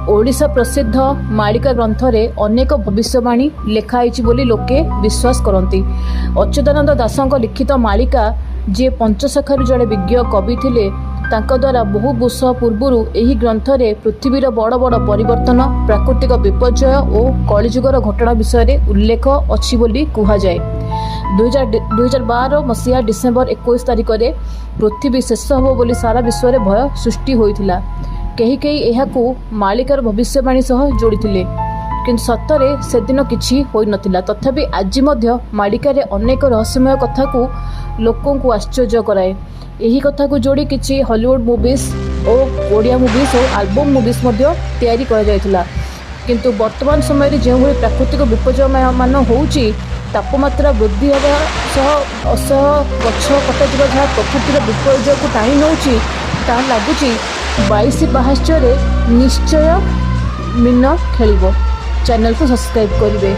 ओडिशा प्रसिद्ध मालिका ग्रंथरे अनेक भविष्यवाणी लेखाई बोली लोके विश्वास करती। अच्युतानंद दासଙ୍କ लिखित मालिका जी पंचशाखार जड़े विज्ञ कवि थिले तांका द्वारा बहु वर्ष पूर्वर यही ग्रंथरे पृथ्वीर बड़ बड़ परिवर्तन प्राकृतिक विपर्यय और कलिजुगर घटना विषय उल्लेख अच्छी बोली कहुए। 2012 मसीहा डिसेम्बर 21 तारिख में पृथ्वी शेष हो बोली सारा विश्व में भय सृष्टि होता। कहीं कहीं यहाकू मालिकार भविष्यवाणी सह जोड़ी किंतु सतरे से दिन किछि होई नथिला। तथापि आज मालिकार अनेक रहस्यमय कथा को लोकों को आश्चर्य कराए। यही कथा को जोड़ी किछि हॉलीवुड मूवीज और ओडिया मूवीज और आल्बम मूवीज तैयारी करा जायतिला। किंतु वर्तमान समय जो प्राकृतिक विपर्यय मान होउची तापमात्रा वृद्धि होगा सह असह गछ कटाଯିवा जहाँ प्रकृतिर विपर्यय को टाणी नौची ता लगुच 22/22 निश्चय मीन खेल। चैनल को सब्सक्राइब करेंगे।